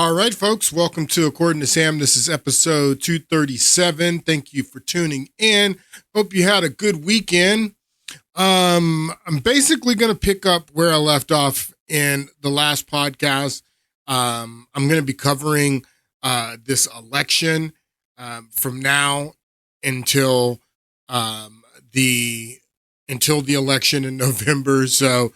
All right, folks, welcome to According to Sam. This is episode 237. Thank you for tuning in. Hope you had a good weekend. I'm basically going to pick up where I left off in the last podcast. I'm going to be covering this election from now until the election in November. So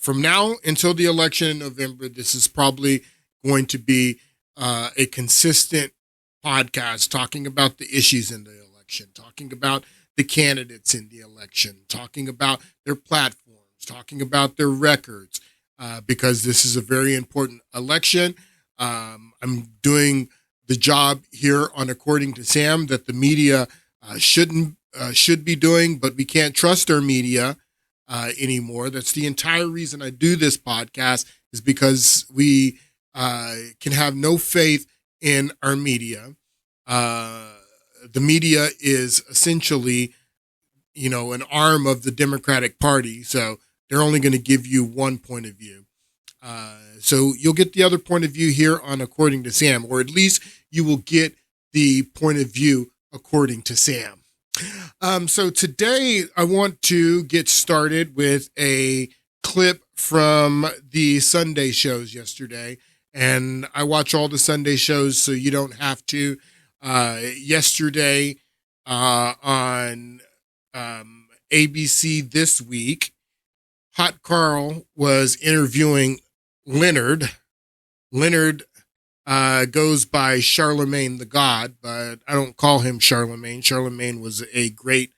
from now until the election in November, this is probably going to be a consistent podcast talking about the issues in the election, talking about the candidates in the election, talking about their platforms, talking about their records, because this is a very important election. I'm doing the job here on According to Sam that the media should be doing, but we can't trust our media anymore. That's the entire reason I do this podcast, is because we can have no faith in our media. The media is essentially, an arm of the Democratic Party. So they're only going to give you one point of view. So you'll get the other point of view here on According to Sam, or at least you will get the point of view according to Sam. So today I want to get started with a clip from the Sunday shows yesterday. And I watch all the Sunday shows, so you don't have to. Yesterday on ABC This Week, Hot Carl was interviewing Leonard. Leonard goes by Charlemagne the God, but I don't call him Charlemagne. Charlemagne was a great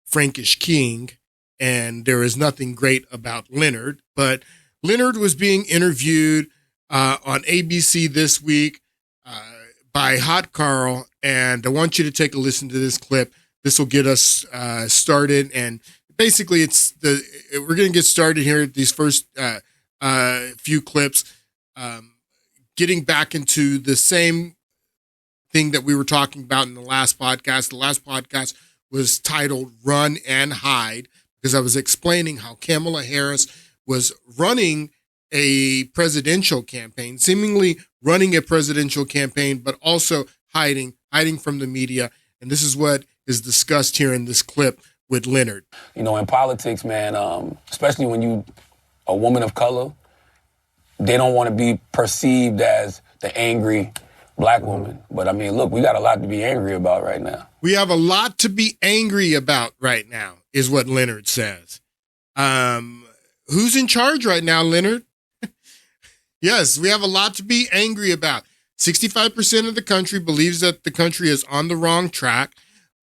Frankish king, and there is nothing great about Leonard. But Leonard was being interviewed on ABC This Week by Hot Carl, and I want you to take a listen to this clip. This will get us started, and basically we're going to get started here at these first few clips. Getting back into the same thing that we were talking about in the last podcast. The last podcast was titled Run and Hide, because I was explaining how Kamala Harris was running a presidential campaign, seemingly running a presidential campaign, but also hiding from the media. And this is what is discussed here in this clip with Leonard. In politics, man, especially when you a woman of color, they don't want to be perceived as the angry black woman. But look, we got a lot to be angry about right now. We have a lot to be angry about right now, is what Leonard says. Who's in charge right now, Leonard? Yes, we have a lot to be angry about. 65% of the country believes that the country is on the wrong track.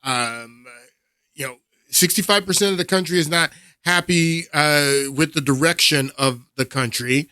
65% of the country is not happy with the direction of the country.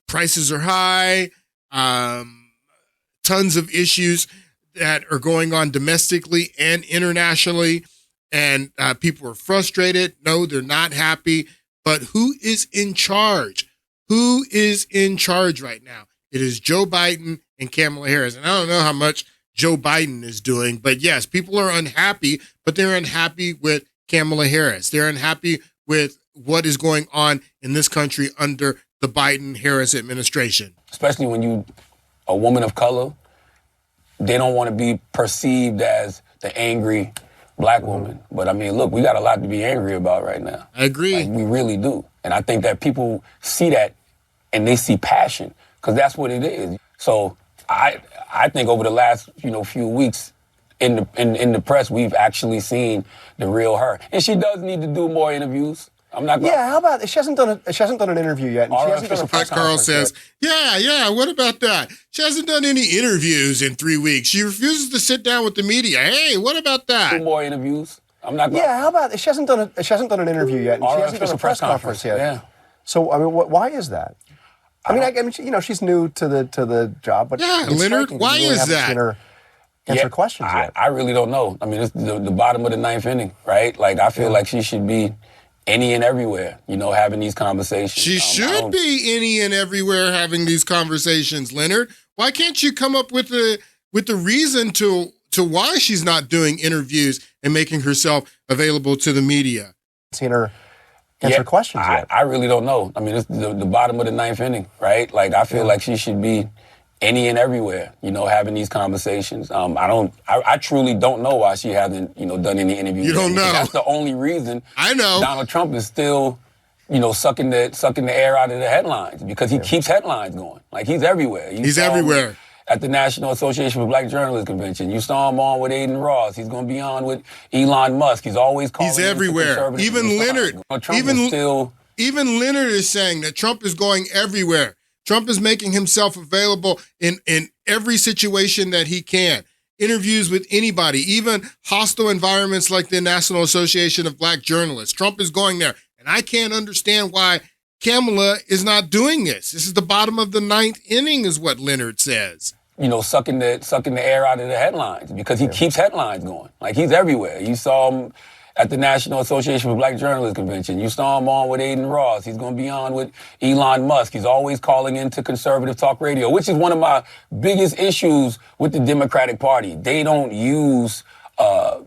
Prices are high, tons of issues that are going on domestically and internationally, and people are frustrated. No, they're not happy. But who is in charge? Who is in charge right now? It is Joe Biden and Kamala Harris. And I don't know how much Joe Biden is doing, but yes, people are unhappy, but they're unhappy with Kamala Harris. They're unhappy with what is going on in this country under the Biden-Harris administration. Especially when you a woman of color, they don't want to be perceived as the angry black woman. But look, we got a lot to be angry about right now. I agree. We really do. And I think that people see that and they see passion, because that's what it is. So I think over the last few weeks in the press, we've actually seen the real her. And she does need to do more interviews. I'm not gonna... Yeah, how about she hasn't done an interview yet, and she hasn't done a press Carl conference says, yet. Yeah, what about that? She hasn't done any interviews in 3 weeks. She refuses to sit down with the media. Hey, what about that? 2 more interviews. I'm not gonna... Yeah, how about she hasn't done an interview yet, and she hasn't done a press conference yet. Yeah. So why is that? She's new to the job, but yeah, Leonard, why is that? Answer questions yet. I really don't know. It's the bottom of the 9th inning, right? Like, I feel like she should be any and everywhere, having these conversations. She should be any and everywhere having these conversations, Leonard. Why can't you come up with a reason to why she's not doing interviews and making herself available to the media? Seen her answer questions yet. I really don't know. I mean, it's the bottom of the ninth inning, right? Like, I feel like she should be any and everywhere, having these conversations. I truly don't know why she hasn't, done any interviews. You don't know. That's the only reason I know Donald Trump is still, sucking the air out of the headlines, because he keeps headlines going. Like, he's everywhere. He's everywhere. At the National Association for Black Journalists Convention. You saw him on with Aiden Ross. He's going to be on with Elon Musk. He's always calling. He's everywhere. Even Leonard. Even Leonard is saying that Trump is going everywhere. Trump is making himself available in every situation that he can. Interviews with anybody, even hostile environments like the National Association of Black Journalists. Trump is going there. And I can't understand why Kamala is not doing this. This is the bottom of the ninth inning, is what Leonard says. Sucking the air out of the headlines, because he keeps headlines going. Like, he's everywhere. You saw him at the National Association for Black Journalists Convention. You saw him on with Aiden Ross. He's going to be on with Elon Musk. He's always calling into conservative talk radio, which is one of my biggest issues with the Democratic Party. They don't use, they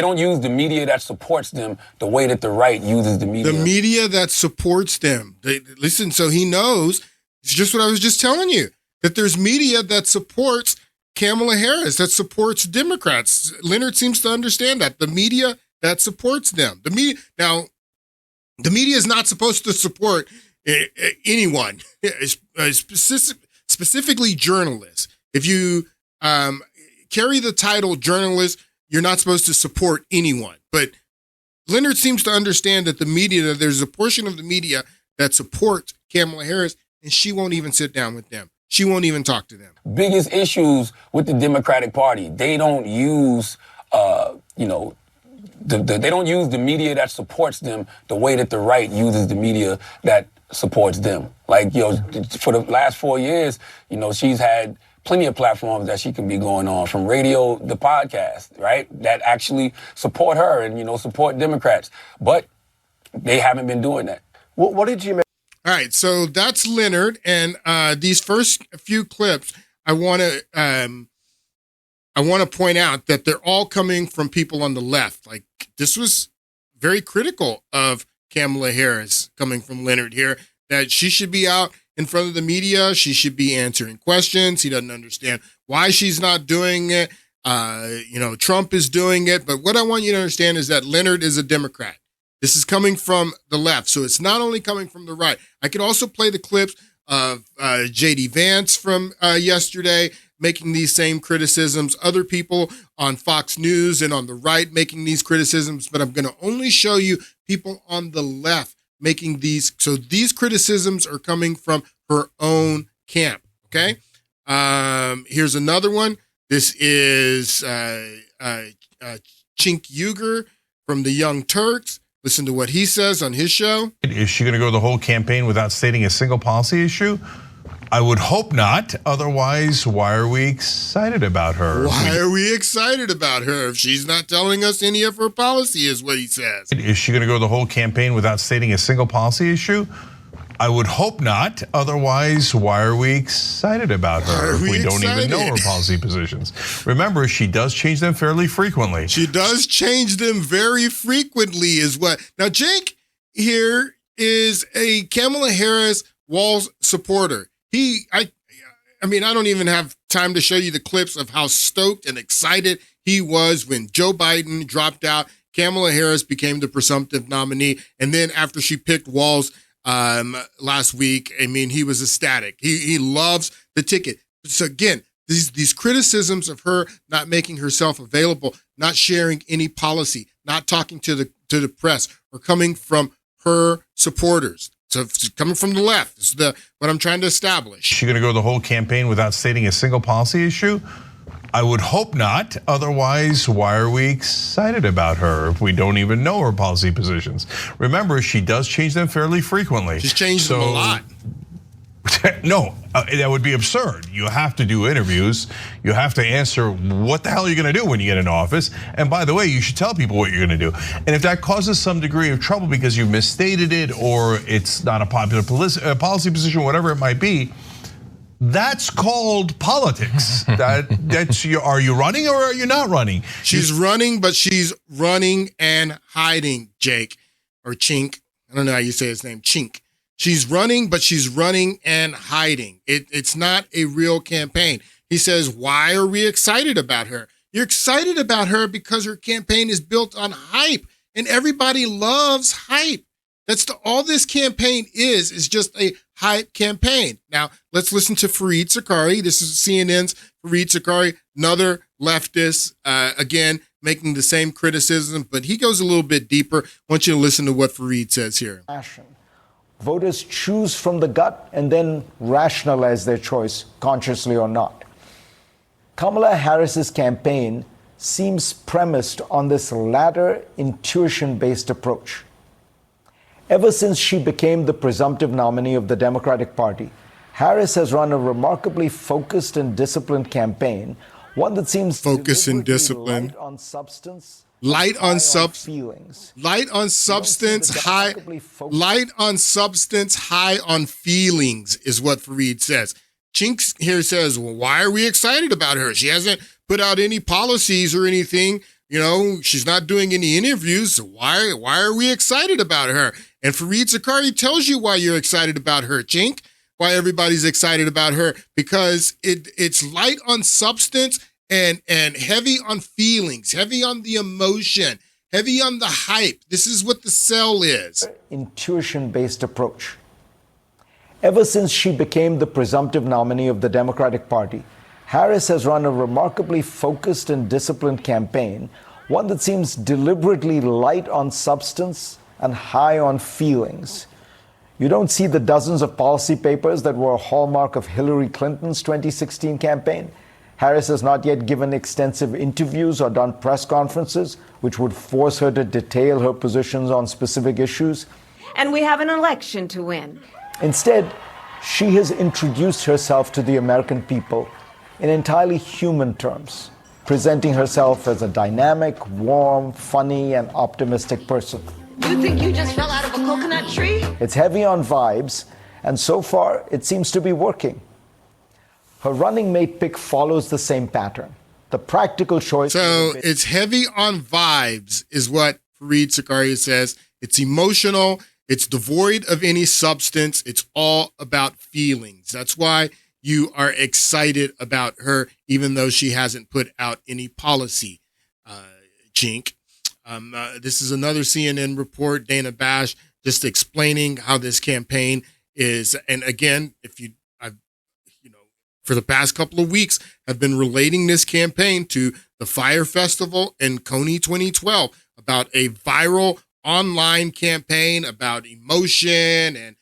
don't use the media that supports them the way that the right uses the media. The media that supports them. Listen, so he knows, it's just what I was just telling you, that there's media that supports Kamala Harris, that supports Democrats. Leonard seems to understand that. The media that supports them. The media is not supposed to support anyone, specifically journalists. If you carry the title journalist, you're not supposed to support anyone. But Leonard seems to understand that that there's a portion of the media that supports Kamala Harris, and she won't even sit down with them. She won't even talk to them. Biggest issues with the Democratic Party. They don't use, they don't use the media that supports them the way that the right uses the media that supports them. Like, for the last 4 years, she's had plenty of platforms that she can be going on, from radio to podcast, right? That actually support her and, support Democrats. But they haven't been doing that. What did you make? All right, so that's Leonard, and these first few clips, I want to point out that they're all coming from people on the left. Like, this was very critical of Kamala Harris coming from Leonard here, that she should be out in front of the media. She should be answering questions. He doesn't understand why she's not doing it. Trump is doing it. But what I want you to understand is that Leonard is a Democrat. This is coming from the left, so it's not only coming from the right. I could also play the clips of J.D. Vance from yesterday making these same criticisms, other people on Fox News and on the right making these criticisms, but I'm going to only show you people on the left making these. So these criticisms are coming from her own camp, okay? Here's another one. This is Chink Uygur from the Young Turks. Listen to what he says on his show. Is she going to go the whole campaign without stating a single policy issue? I would hope not. Otherwise, why are we excited about her? Why are we excited about her if she's not telling us any of her policy, is what he says. Is she going to go the whole campaign without stating a single policy issue? I would hope not. Otherwise, why are we excited about her if we don't even know her policy positions? Remember, she does change them fairly frequently. She does change them very frequently is what. Now, Jake here is a Kamala Harris Walz supporter. I don't even have time to show you the clips of how stoked and excited he was when Joe Biden dropped out. Kamala Harris became the presumptive nominee. And then after she picked Walz last week, he was ecstatic. He loves the ticket. So again, these criticisms of her not making herself available, not sharing any policy, not talking to the press, are coming from her supporters. So it's coming from the left. This is what I'm trying to establish. Is she going to go the whole campaign without stating a single policy issue? I would hope not. Otherwise, why are we excited about her if we don't even know her policy positions? Remember, she does change them fairly frequently. She's changed them a lot. No, that would be absurd. You have to do interviews. You have to answer what the hell you're going to do when you get in office. And by the way, you should tell people what you're going to do. And if that causes some degree of trouble because you misstated it or it's not a popular policy position, whatever it might be, that's called politics. Are you running or are you not running? She's running, but she's running and hiding, Jake. or Chink. I don't know how you say his name, Chink. She's running, but she's running and hiding. It's not a real campaign. He says, why are we excited about her? You're excited about her because her campaign is built on hype, and everybody loves hype. That's all this campaign is just a hype campaign. Now, let's listen to Fareed Zakaria. This is CNN's Fareed Zakaria, another leftist, again, making the same criticism, but he goes a little bit deeper. I want you to listen to what Fareed says here. Voters choose from the gut and then rationalize their choice, consciously or not. Kamala Harris's campaign seems premised on this latter intuition-based approach. Ever since she became the presumptive nominee of the Democratic Party, Harris has run a remarkably focused and disciplined campaign, one that seems focused and disciplined, light on substance, light on feelings, light on substance, high on feelings is what Fareed says. Chinks here says, well, why are we excited about her? She hasn't put out any policies or anything. You know, she's not doing any interviews. So why are we excited about her? And Fareed Zakaria tells you why you're excited about her, Chink, why everybody's excited about her, because it's light on substance and heavy on feelings, heavy on the emotion, heavy on the hype. This is what the sell is. Intuition-based approach. Ever since she became the presumptive nominee of the Democratic Party, Harris has run a remarkably focused and disciplined campaign, one that seems deliberately light on substance and high on feelings. You don't see the dozens of policy papers that were a hallmark of Hillary Clinton's 2016 campaign. Harris has not yet given extensive interviews or done press conferences, which would force her to detail her positions on specific issues. And we have an election to win. Instead, she has introduced herself to the American people in entirely human terms, presenting herself as a dynamic, warm, funny, and optimistic person. You think you just fell out of a coconut tree? It's heavy on vibes, and so far, it seems to be working. Her running mate pick follows the same pattern. The practical choice... So it's heavy on vibes, is what Fareed Zakaria says. It's emotional. It's devoid of any substance. It's all about feelings. That's why you are excited about her, even though she hasn't put out any policy, Chink. This is another CNN report, Dana Bash, just explaining how this campaign is. And again, for the past couple of weeks, have been relating this campaign to the Fire Festival and Coney 2012 about a viral online campaign about emotion and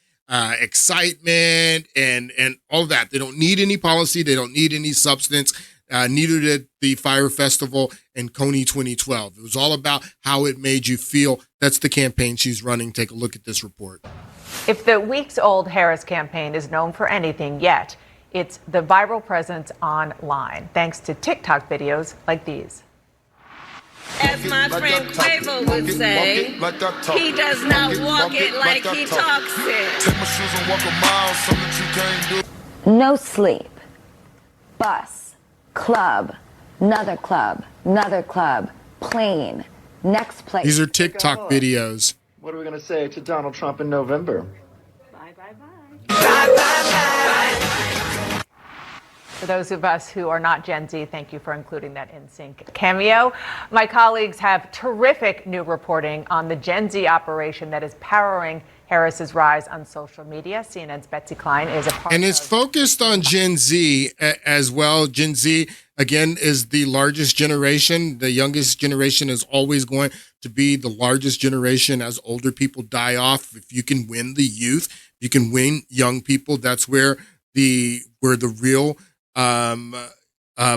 excitement and all that. They don't need any policy. They don't need any substance. Neither did the Fire Festival and Coney 2012. It was all about how it made you feel. That's the campaign she's running. Take a look at this report. If the weeks-old Harris campaign is known for anything yet, it's the viral presence online, thanks to TikTok videos like these. As my friend Quavo would say, he does not walk it like he talks it. Take my shoes and walk a mile, something you can't do. No sleep. Bus. Club. Another club. Another club. Plane. Next place. These are TikTok videos. What are we going to say to Donald Trump in November? Bye, bye, bye. Bye, bye, bye. For those of us who are not Gen Z, thank you for including that NSYNC cameo. My colleagues have terrific new reporting on the Gen Z operation that is powering Harris's rise on social media. CNN's Betsy Klein is a part and it's focused on Gen Z as well. Gen Z, again, is the largest generation. The youngest generation is always going to be the largest generation as older people die off. If you can win the youth, you can win young people. That's where the real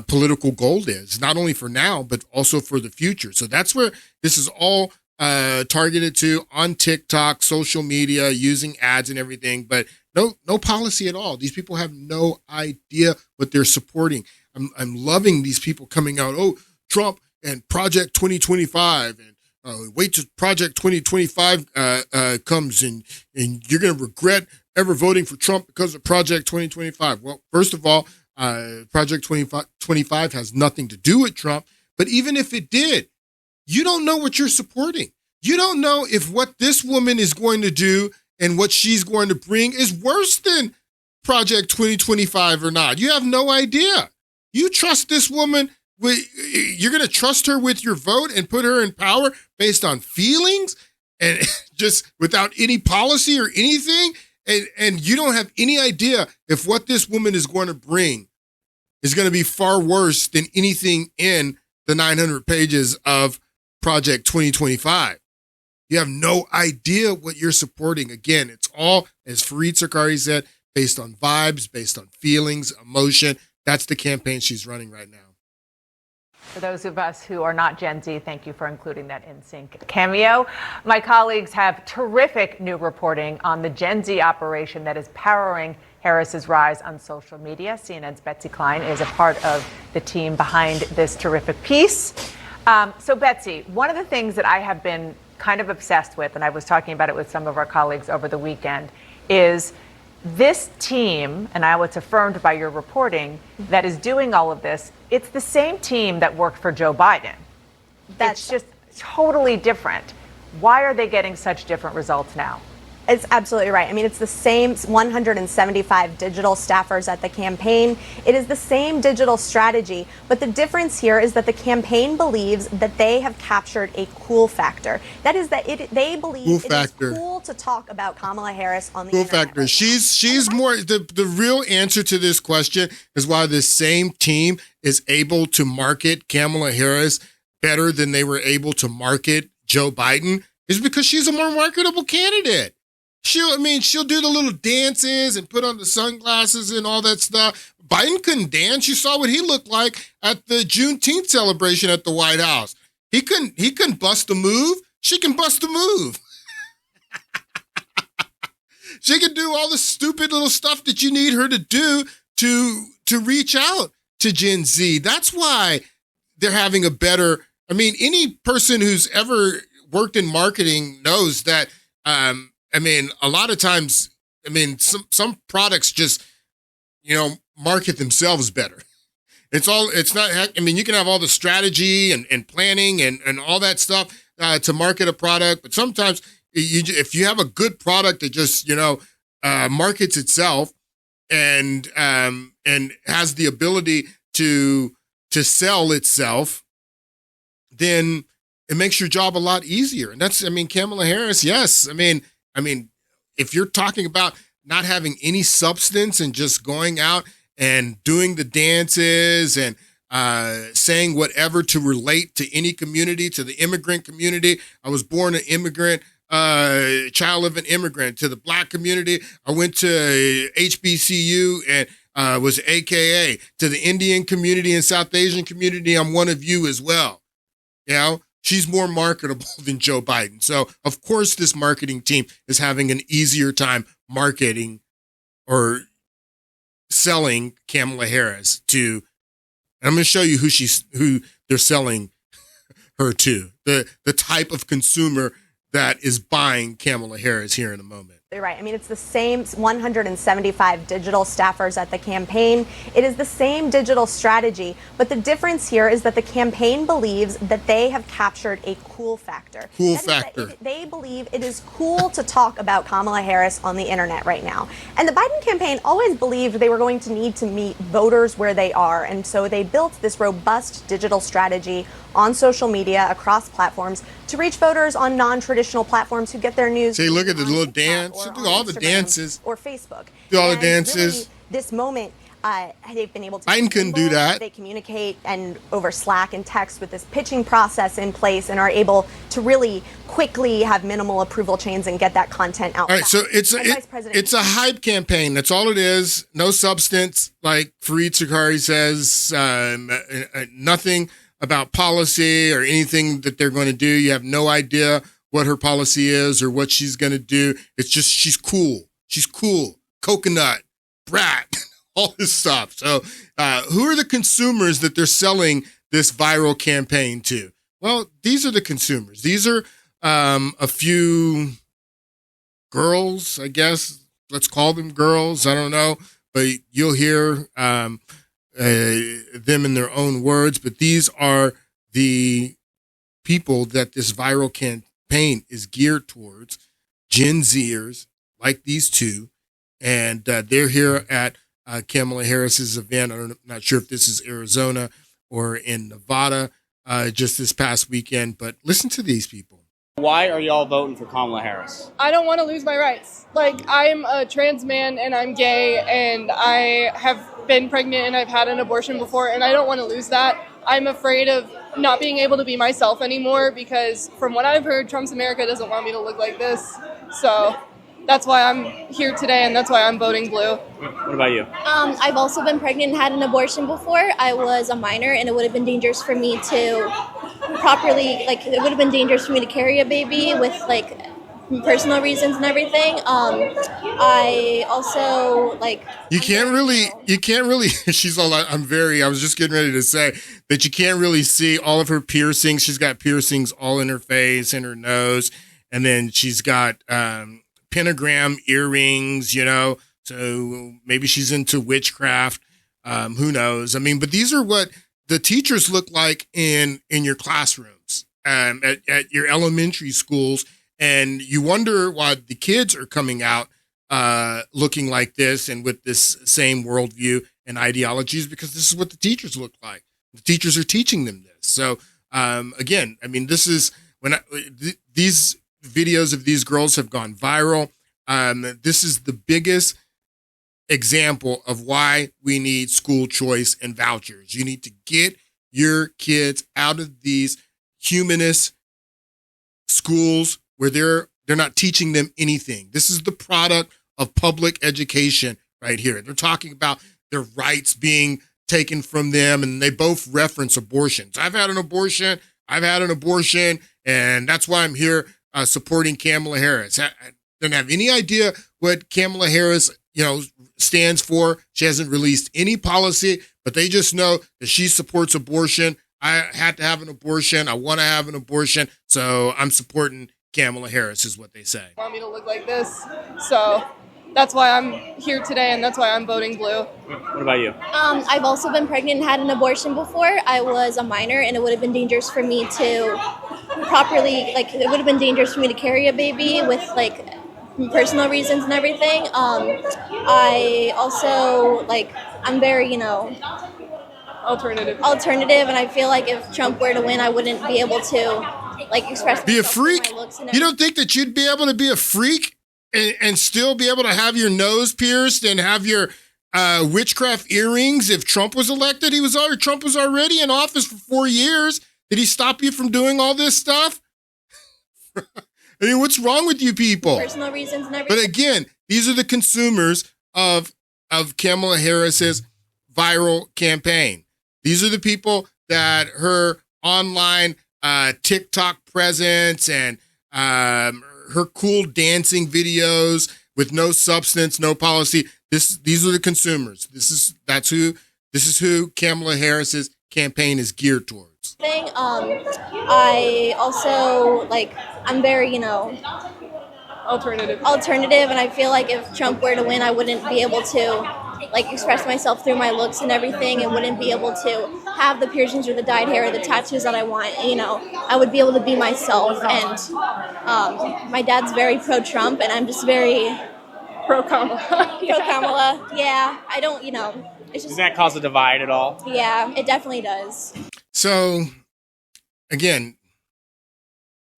political gold is, not only for now, but also for the future. So that's where this is all targeted to on TikTok, social media, using ads and everything, but no policy at all. These people have no idea what they're supporting. I'm loving these people coming out, oh, Trump and Project 2025, and wait till Project 2025 comes and you're going to regret ever voting for Trump because of Project 2025. Well, first of all, Project 2025 has nothing to do with Trump, but even if it did, you don't know what you're supporting. You don't know if what this woman is going to do and what she's going to bring is worse than Project 2025 or not. You have no idea. You trust this woman. You're going to trust her with your vote and put her in power based on feelings and just without any policy or anything. And you don't have any idea if what this woman is going to bring is going to be far worse than anything in the 900 pages of Project 2025. You have no idea what you're supporting. Again, it's all, as Fareed Zakaria said, based on vibes, based on feelings, emotion. That's the campaign she's running right now. For those of us who are not Gen Z, thank you for including that in sync cameo. My colleagues have terrific new reporting on the Gen Z operation that is powering Harris's rise on social media. CNN's Betsy Klein is a part of the team behind this terrific piece. So Betsy, one of the things that I have been kind of obsessed with, and I was talking about it with some of our colleagues over the weekend, is this team, and now it's affirmed by your reporting, that is doing all of this. It's the same team that worked for Joe Biden. It's just totally different. Why are they getting such different results now? It's absolutely right. I mean, it's the same 175 digital staffers at the campaign. It is the same digital strategy, but the difference here is that the campaign believes that they have captured a cool factor. That is that they believe it is cool to talk about Kamala Harris on the internet. Cool factor. Right, she's more, the real answer to this question is why this same team is able to market Kamala Harris better than they were able to market Joe Biden is because she's a more marketable candidate. She'll do the little dances and put on the sunglasses and all that stuff. Biden couldn't dance. You saw what he looked like at the Juneteenth celebration at the White House. He couldn't bust a move. She can bust a move. She can do all the stupid little stuff that you need her to do to reach out to Gen Z. That's why they're having a better, any person who's ever worked in marketing knows that, a lot of times, some products just, market themselves better. You can have all the strategy and planning and all that stuff to market a product, but sometimes if you have a good product that just, markets itself and has the ability to sell itself, then it makes your job a lot easier. And that's, Kamala Harris, yes. If you're talking about not having any substance and just going out and doing the dances and saying whatever to relate to any community, to the immigrant community. I was born an immigrant, child of an immigrant. To the Black community, I went to HBCU and was AKA. To the Indian community and South Asian community, I'm one of you as well. She's more marketable than Joe Biden. So, of course, this marketing team is having an easier time marketing or selling Kamala Harris to. And I'm going to show you who they're selling her to. The type of consumer that is buying Kamala Harris here in a moment. You're right. It's the same 175 digital staffers at the campaign. It is the same digital strategy, but the difference here is that the campaign believes that they have captured a cool factor. They believe it is cool to talk about Kamala Harris on the internet right now. And the Biden campaign always believed they were going to need to meet voters where they are, and so they built this robust digital strategy on social media across platforms to reach voters on non-traditional platforms who get their news. See, look at the little dance. She'll do all the dances. Or Facebook. Do all the dances. Really, this moment, they've been able to. Biden couldn't do that. They communicate and over Slack and text with this pitching process in place and are able to really quickly have minimal approval chains and get that content out. All right, so it's a hype campaign. That's all it is. No substance, like Fareed Zakaria says. Nothing about policy or anything that they're going to do. You have no idea what her policy is or what she's going to do. It's just she's cool. She's cool. Coconut, brat, all this stuff. So who are the consumers that they're selling this viral campaign to? Well, these are the consumers. These are a few girls, I guess. Let's call them girls. I don't know. But you'll hear them in their own words, but these are the people that this viral campaign campaign is geared towards Gen Zers like these two. And they're here at Kamala Harris's event. I'm not sure if this is Arizona or in Nevada just this past weekend, but listen to these people. Why are y'all voting for Kamala Harris? I don't want to lose my rights. Like, I'm a trans man and I'm gay and I have been pregnant and I've had an abortion before and I don't want to lose that. I'm afraid of not being able to be myself anymore because from what I've heard, Trump's America doesn't want me to look like this. So that's why I'm here today and that's why I'm voting blue. What about you? I've also been pregnant and had an abortion before. I was a minor and it would have been dangerous for me to it would have been dangerous for me to carry a baby with personal reasons and everything. I also you can't really she's all I was just getting ready to say that you can't really see all of her piercings. She's got piercings all in her face and her nose, and then she's got pentagram earrings, so maybe she's into witchcraft. Who knows? I mean, but these are what the teachers look like in your classrooms, at your elementary schools. And you wonder why the kids are coming out looking like this and with this same worldview and ideologies, because this is what the teachers look like. The teachers are teaching them this. So again, I mean, this is these videos of these girls have gone viral. This is the biggest example of why we need school choice and vouchers. You need to get your kids out of these humanist schools where they're not teaching them anything. This is the product of public education right here. They're talking about their rights being taken from them, and they both reference abortions. I've had an abortion, and that's why I'm here supporting Kamala Harris. I don't have any idea what Kamala Harris, stands for. She hasn't released any policy, but they just know that she supports abortion. I had to have an abortion. I want to have an abortion, so I'm supporting Kamala Harris is what they say. Want me to look like this, so that's why I'm here today and that's why I'm voting blue. What about you? I've also been pregnant and had an abortion before. I was a minor and it would have been dangerous for me to it would have been dangerous for me to carry a baby with personal reasons and everything. I also I'm very alternative, and I feel like if Trump were to win, I wouldn't be able to express be a freak. My looks and you don't think that you'd be able to be a freak and still be able to have your nose pierced and have your witchcraft earrings if Trump was elected? Trump was already in office for 4 years. Did he stop you from doing all this stuff? I mean, what's wrong with you people? Personal reasons and everything. But again, these are the consumers of Kamala Harris's viral campaign. These are the people that her online TikTok presence and her cool dancing videos with no substance, no policy. These are the consumers. This is who Kamala Harris's campaign is geared towards. I also I'm very alternative, and I feel like if Trump were to win, I wouldn't be able to express myself through my looks and everything, and wouldn't be able to have the piercings or the dyed hair or the tattoos that I want. I would be able to be myself. And my dad's very pro-Trump, and I'm just very pro-Kamala. Pro-Kamala. Yeah, I don't. It's just. Does that cause a divide at all? Yeah, it definitely does. So, again,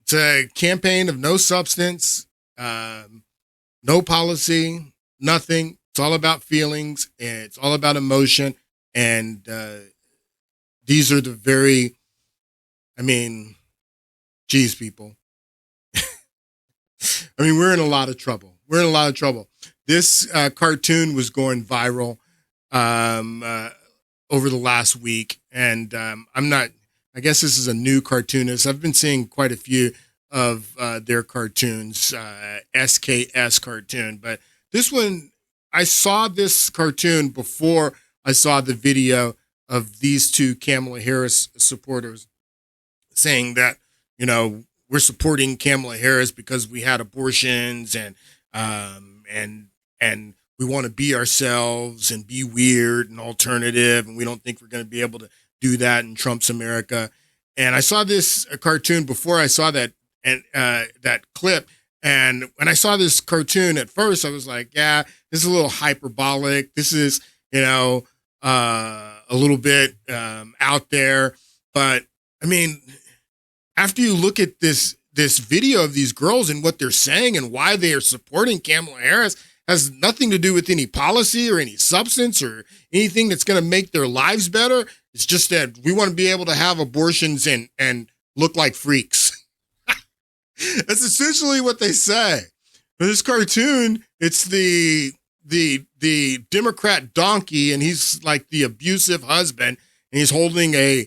it's a campaign of no substance, no policy, nothing. It's all about feelings, and it's all about emotion. And these are the geez, people. We're in a lot of trouble. This cartoon was going viral over the last week. And I guess this is a new cartoonist. I've been seeing quite a few of their cartoons, SKS cartoon. But this one, I saw this cartoon before I saw the video of these two Kamala Harris supporters saying that, we're supporting Kamala Harris because we had abortions and we want to be ourselves and be weird and alternative, and we don't think we're going to be able to do that in Trump's America. And I saw this cartoon before I saw that and that clip. And when I saw this cartoon at first, I was like, yeah, this is a little hyperbolic. This is, a little bit out there. But I mean, after you look at this video of these girls and what they're saying and why they are supporting Kamala Harris, has nothing to do with any policy or any substance or anything that's going to make their lives better. It's just that we want to be able to have abortions and look like freaks. That's essentially what they say. But this cartoon, it's the Democrat donkey, and he's like the abusive husband, and he's holding a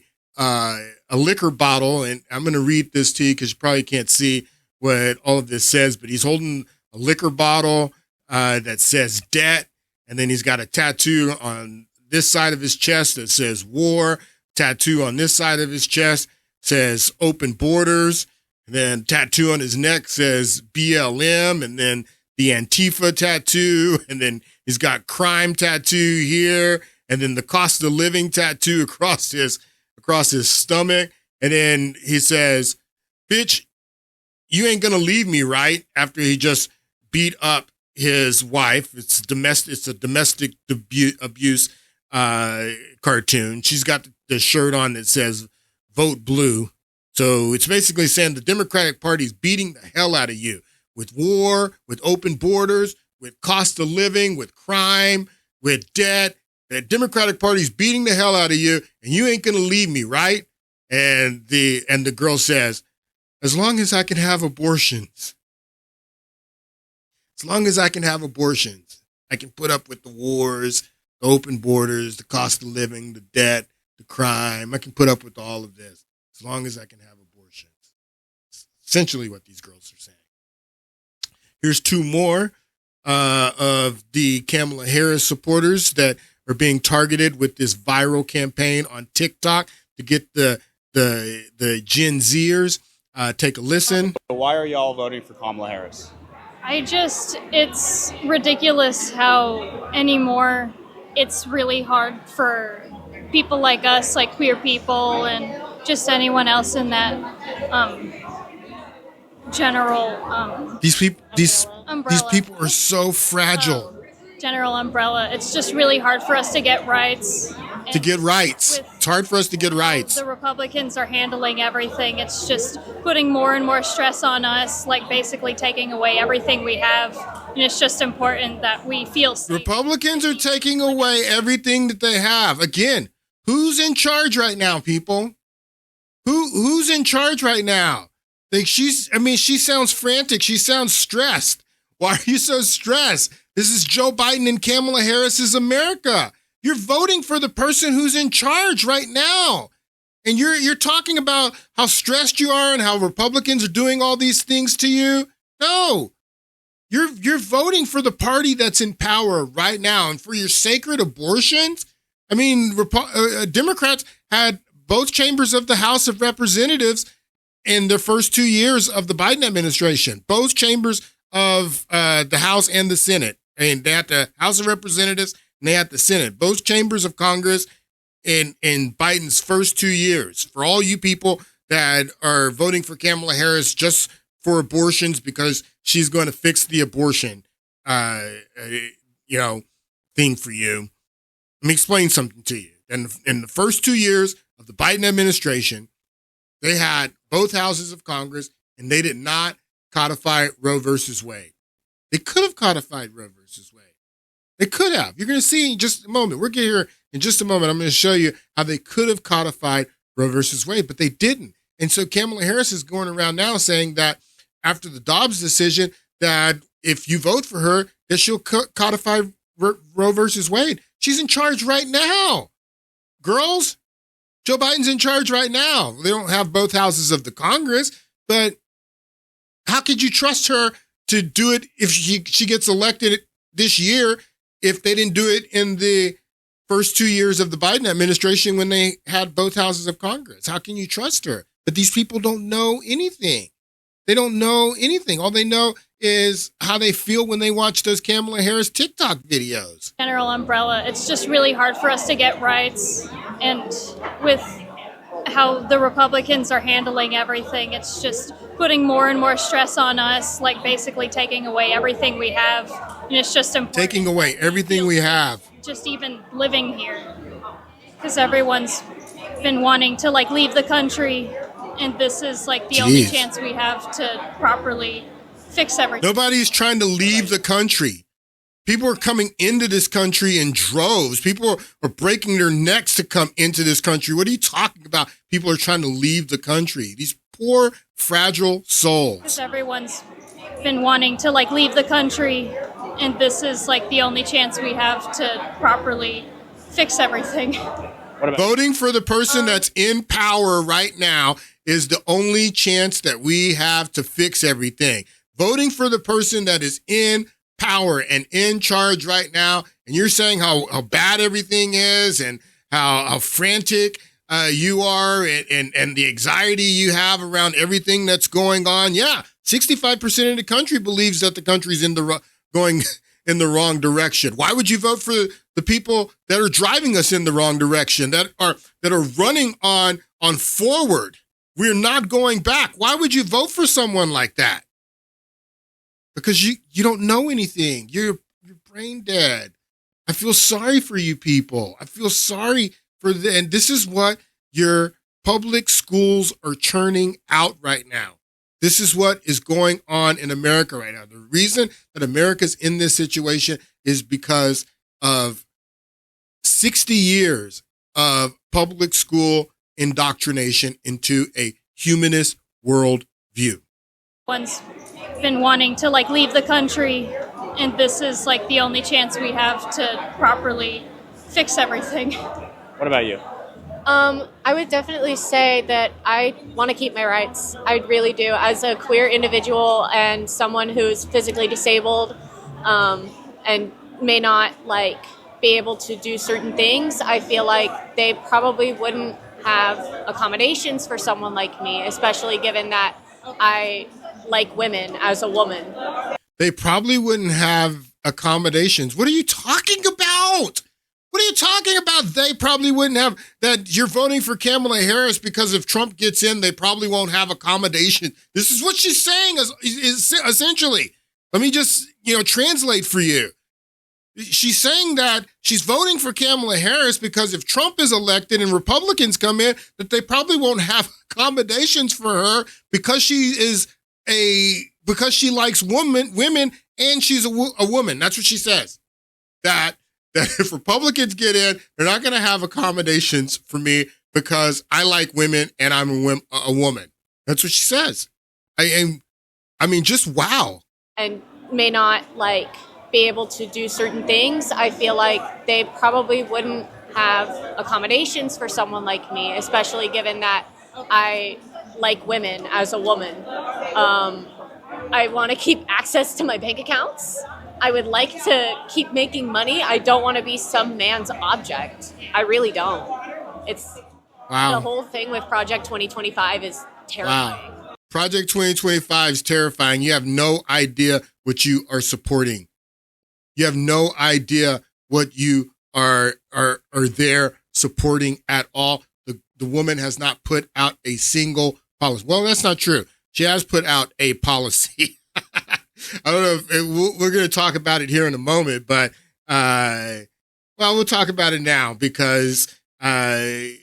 liquor bottle. And I'm going to read this to you because you probably can't see what all of this says, but he's holding a liquor bottle that says debt. And then he's got a tattoo on this side of his chest that says war. Tattoo on this side of his chest says open borders. And then tattoo on his neck says BLM, and then the Antifa tattoo, and then he's got crime tattoo here, and then the cost of living tattoo across his stomach. And then he says, bitch, you ain't gonna leave me, right? After he just beat up his wife. It's a domestic abuse cartoon. She's got the shirt on that says vote blue. So it's basically saying the Democratic Party is beating the hell out of you with war, with open borders, with cost of living, with crime, with debt. The Democratic Party is beating the hell out of you, and you ain't going to leave me, right? And the girl says, as long as I can have abortions, as long as I can have abortions, I can put up with the wars, the open borders, the cost of living, the debt, the crime. I can put up with all of this. As long as I can have abortions. It's essentially what these girls are saying. Here's two more of the Kamala Harris supporters that are being targeted with this viral campaign on TikTok to get the Gen Zers. Take a listen. Why are y'all voting for Kamala Harris? It's ridiculous how anymore it's really hard for people like us, like queer people and just anyone else in that general these people are so fragile. General umbrella. It's just really hard for us to get rights. It's hard for us to get rights. The Republicans are handling everything. It's just putting more and more stress on us, like basically taking away everything we have. And it's just important that we feel safe. Republicans are taking away everything that they have. Again, who's in charge right now, people? Who's in charge right now? Like she sounds frantic. She sounds stressed. Why are you so stressed? This is Joe Biden and Kamala Harris's America. You're voting for the person who's in charge right now. And you're talking about how stressed you are and how Republicans are doing all these things to you. No. You're voting for the party that's in power right now. And for your sacred abortions, I mean, Democrats had both chambers of the House of Representatives in the first 2 years of the Biden administration, both chambers of the House and the Senate. And they had the House of Representatives and they had the Senate, both chambers of Congress in Biden's first 2 years. For all you people that are voting for Kamala Harris just for abortions because she's going to fix the abortion, thing for you, let me explain something to you. In the first 2 years of the Biden administration, they had both houses of Congress, and they did not codify Roe versus Wade. They could have codified Roe versus Wade. They could have. You're going to see in just a moment. We'll get here in just a moment. I'm going to show you how they could have codified Roe versus Wade, but they didn't. And so Kamala Harris is going around now saying that after the Dobbs decision, that if you vote for her, that she'll codify Roe versus Wade. She's in charge right now. Girls, Joe Biden's in charge right now. They don't have both houses of the Congress, but how could you trust her to do it if she gets elected this year if they didn't do it in the first 2 years of the Biden administration when they had both houses of Congress? How can you trust her? But these people don't know anything. They don't know anything. All they know is how they feel when they watch those Kamala Harris TikTok videos. General umbrella. It's just really hard for us to get rights. And with how the Republicans are handling everything. It's just putting more and more stress on us, like basically taking away everything we have. And it's just important. Taking away everything we have. Just even living here. Because everyone's been wanting to like leave the country. And this is like the only chance we have to properly fix everything. Nobody's trying to leave the country. People are coming into this country in droves. People are breaking their necks to come into this country. What are you talking about? People are trying to leave the country. These poor, fragile souls. Because everyone's been wanting to like leave the country, and this is like the only chance we have to properly fix everything. Voting for the person that's in power right now is the only chance that we have to fix everything. Voting for the person that is in power and in charge right now, and you're saying how bad everything is and how frantic you are and the anxiety you have around everything that's going on. Yeah, 65% of the country believes that the country's going in the wrong direction. Why would you vote for the people that are driving us in the wrong direction, that are running on forward? We're not going back. Why would you vote for someone like that? Because you don't know anything. You're brain dead. I feel sorry for you people. I feel sorry for them. And this is what your public schools are churning out right now. This is what is going on in America right now. The reason that America's in this situation is because of 60 years of public school indoctrination into a humanist worldview. Everyone's been wanting to like leave the country, and this is like the only chance we have to properly fix everything. What about you? I would definitely say that I want to keep my rights. I really do. As a queer individual and someone who's physically disabled and may not like be able to do certain things, I feel like they probably wouldn't have accommodations for someone like me, especially given that I like women as a woman. They probably wouldn't have accommodations. What are you talking about? What are you talking about? They probably wouldn't have that. You're voting for Kamala Harris because if Trump gets in, they probably won't have accommodation. This is what she's saying is essentially. Let me just, translate for you. She's saying that she's voting for Kamala Harris because if Trump is elected and Republicans come in, that they probably won't have accommodations for her because she likes women and she's a woman. That's what she says. That if Republicans get in, they're not going to have accommodations for me because I like women and I'm a woman. That's what she says. I mean, just wow. And may not be able to do certain things. I feel like they probably wouldn't have accommodations for someone like me, especially given that I like women as a woman. I want to keep access to my bank accounts. I would like to keep making money. I don't want to be some man's object. I really don't. It's the whole thing with Project 2025 is terrifying. Wow. Project 2025 is terrifying. You have no idea what you are supporting. You have no idea what you are there supporting at all. The woman has not put out a single policy. Well, that's not true. She has put out a policy. I don't know if we're going to talk about it here in a moment, but we'll talk about it now because Kamala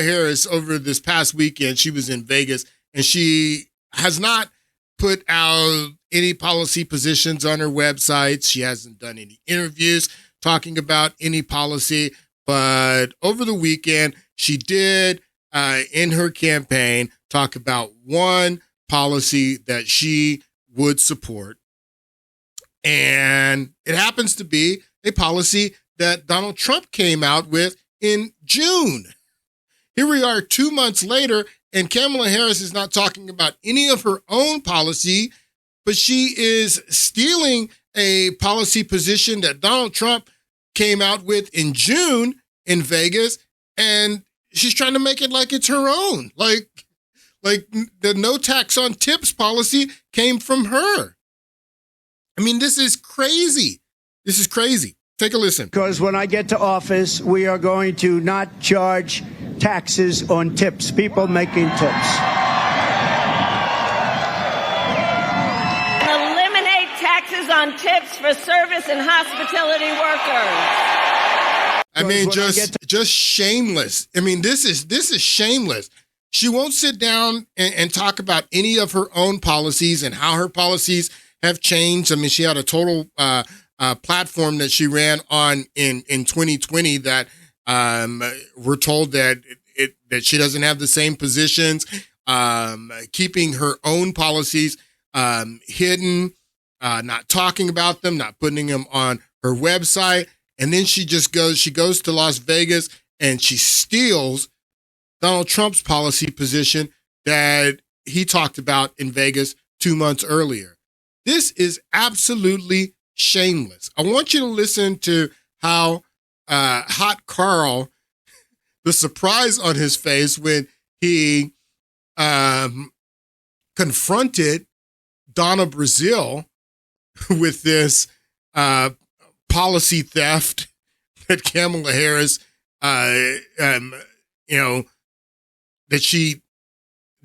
Harris over this past weekend, she was in Vegas and she has not put out any policy positions on her website. She hasn't done any interviews talking about any policy, but over the weekend, she did in her campaign talk about one policy that she would support. And it happens to be a policy that Donald Trump came out with in June. Here we are 2 months later, and Kamala Harris is not talking about any of her own policy, but she is stealing a policy position that Donald Trump came out with in June in Vegas, and she's trying to make it like it's her own. Like the no tax on tips policy came from her. I mean, this is crazy. This is crazy. Take a listen. Because when I get to office, we are going to not charge taxes on tips, people making tips. Eliminate taxes on tips for service and hospitality workers. I mean, just shameless. I mean, this is shameless. She won't sit down and talk about any of her own policies and how her policies have changed. I mean, she had a total platform that she ran on in 2020 that we're told that that she doesn't have the same positions, keeping her own policies hidden, not talking about them, not putting them on her website. And then she goes to Las Vegas and she steals Donald Trump's policy position that he talked about in Vegas 2 months earlier. This is absolutely shameless. I want you to listen to how Hot Carl, the surprise on his face when he confronted Donna Brazile with this policy theft that Kamala Harris, that she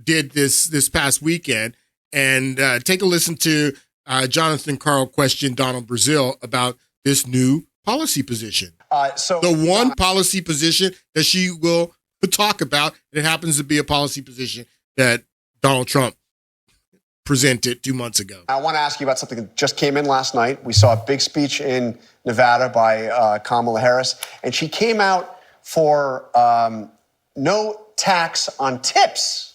did this past weekend. And take a listen to Jonathan Carl question Donald Brazile about this new policy position. The one policy position that she will talk about, it happens to be a policy position that Donald Trump presented 2 months ago. I want to ask you about something that just came in last night. We saw a big speech in Nevada by Kamala Harris, and she came out for no tax on tips.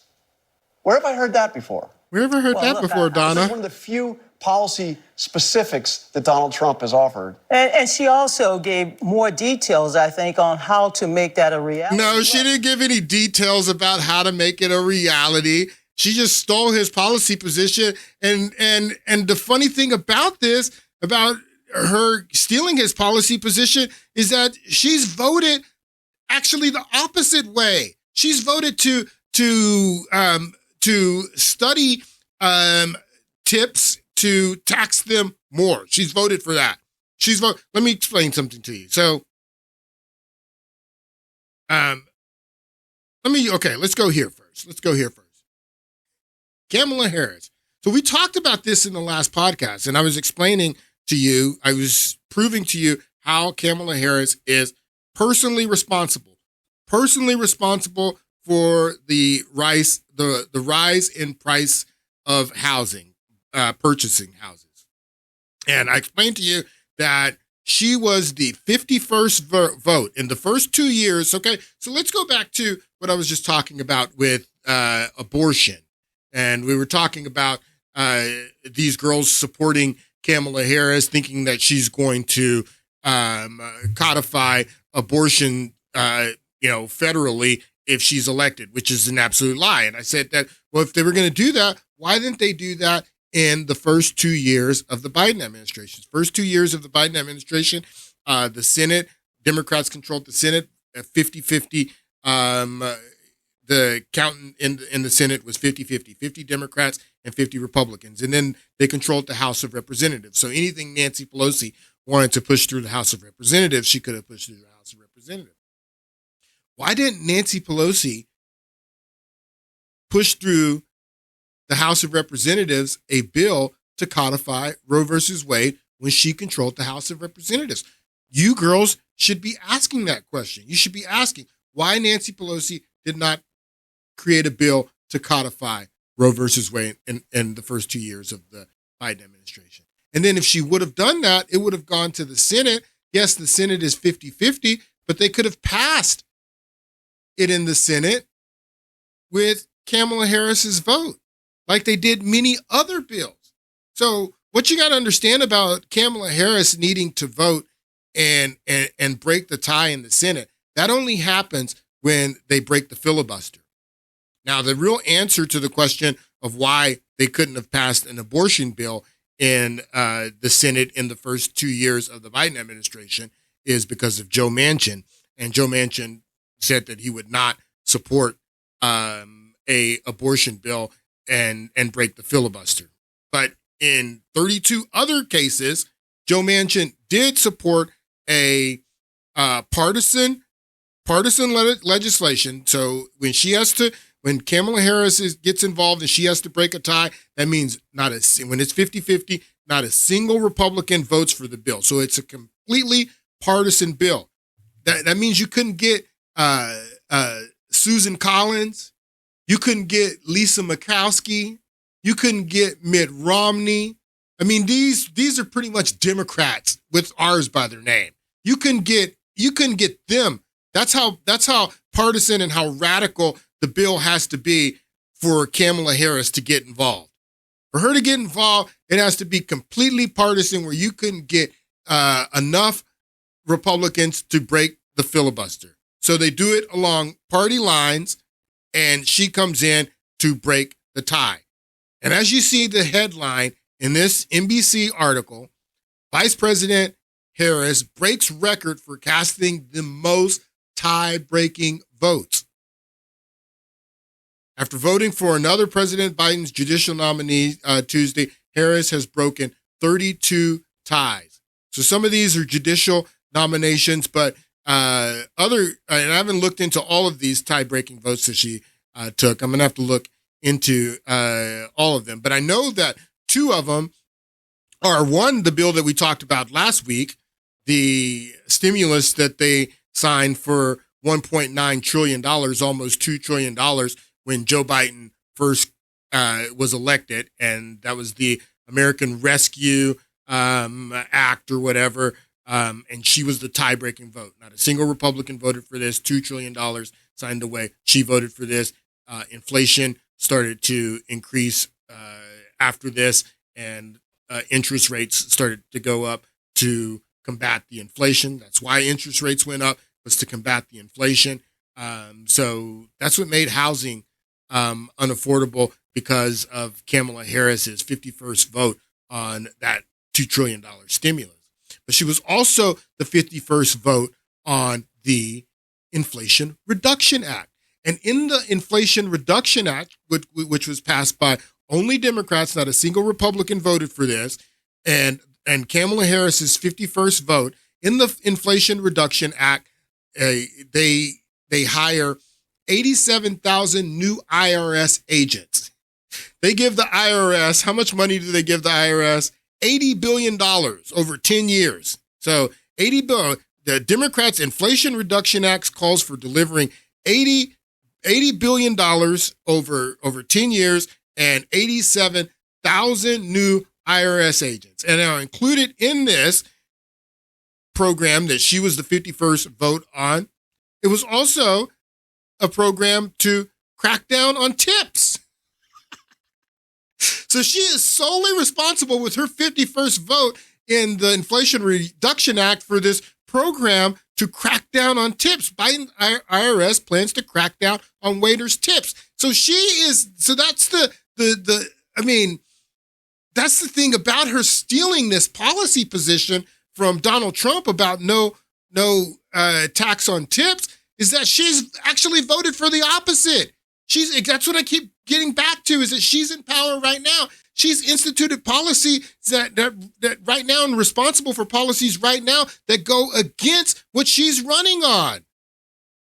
Where have I heard that before? Where have I heard that before, Donna? This is one of the few policy specifics that Donald Trump has offered. And she also gave more details, I think, on how to make that a reality. No, she didn't give any details about how to make it a reality. She just stole his policy position. And the funny thing about this, about her stealing his policy position, is that she's voted actually the opposite way. She's voted to study tips to tax them more. She's voted for that. Let me explain something to you. So, let's go here first. Kamala Harris. So we talked about this in the last podcast, and I was explaining to you, I was proving to you how Kamala Harris is personally responsible for the rise in price of housing, purchasing houses. And I explained to you that she was the 51st vote in the first 2 years. Okay, so let's go back to what I was just talking about with abortion. And we were talking about these girls supporting Kamala Harris, thinking that she's going to codify abortion, federally if she's elected, which is an absolute lie. And I said that, well, if they were going to do that, why didn't they do that in the first 2 years of the Biden administration? First 2 years of the Biden administration, the Senate, Democrats controlled the Senate at 50-50. The count in the Senate was 50-50, 50 Democrats and 50 Republicans. And then they controlled the House of Representatives. So anything Nancy Pelosi wanted to push through the House of Representatives, she could have pushed through the House of Representatives. Why didn't Nancy Pelosi push through the House of Representatives a bill to codify Roe versus Wade when she controlled the House of Representatives? You girls should be asking that question. You should be asking why Nancy Pelosi did not create a bill to codify Roe versus Wade in the first 2 years of the Biden administration. And then if she would have done that, it would have gone to the Senate. Yes, the Senate is 50-50, but they could have passed it in the Senate with Kamala Harris's vote, like they did many other bills. So what you got to understand about Kamala Harris needing to vote and break the tie in the Senate, that only happens when they break the filibuster. Now, the real answer to the question of why they couldn't have passed an abortion bill in the Senate in the first 2 years of the Biden administration is because of Joe Manchin. And Joe Manchin said that he would not support a abortion bill and break the filibuster. But in 32 other cases, Joe Manchin did support a partisan legislation. So when Kamala Harris gets involved and she has to break a tie, that means when it's 50-50, not a single Republican votes for the bill. So it's a completely partisan bill. That means you couldn't get Susan Collins, you couldn't get Lisa Murkowski, you couldn't get Mitt Romney. I mean, these are pretty much Democrats with R's by their name. You couldn't get them. That's how partisan and how radical the bill has to be for Kamala Harris to get involved. For her to get involved, it has to be completely partisan, where you couldn't get enough Republicans to break the filibuster. So they do it along party lines, and she comes in to break the tie. And as you see the headline in this NBC article, Vice President Harris breaks record for casting the most tie-breaking votes. After voting for another President Biden's judicial nominee Tuesday, Harris has broken 32 ties. So some of these are judicial nominations, but and I haven't looked into all of these tie-breaking votes that she took. I'm going to have to look into all of them. But I know that two of them are, one, the bill that we talked about last week, the stimulus that they signed for $1.9 trillion, almost $2 trillion, when Joe Biden first was elected. And that was the American Rescue Act or whatever. And she was the tie-breaking vote. Not a single Republican voted for this. $2 trillion signed away. She voted for this. Inflation started to increase after this, and interest rates started to go up to combat the inflation. That's why interest rates went up, was to combat the inflation. So that's what made housing unaffordable, because of Kamala Harris's 51st vote on that $2 trillion stimulus. But she was also the 51st vote on the Inflation Reduction Act. And in the Inflation Reduction Act, which was passed by only Democrats, not a single Republican voted for this, and Kamala Harris's 51st vote, in the Inflation Reduction Act, they hire 87,000 new IRS agents. They give the IRS, how much money do they give the IRS? $80 billion over 10 years. So $80 billion. The Democrats' Inflation Reduction Act calls for delivering $80 billion over 10 years and 87,000 new IRS agents. And now included in this program that she was the 51st vote on, it was also a program to crack down on tips. So she is solely responsible with her 51st vote in the Inflation Reduction Act for this program to crack down on tips. Biden IRS plans to crack down on waiters' tips. So that's that's the thing about her stealing this policy position from Donald Trump about no tax on tips, is that she's actually voted for the opposite. That's what I keep getting back to, is that she's in power right now. She's instituted policy that right now, and responsible for policies right now that go against what she's running on.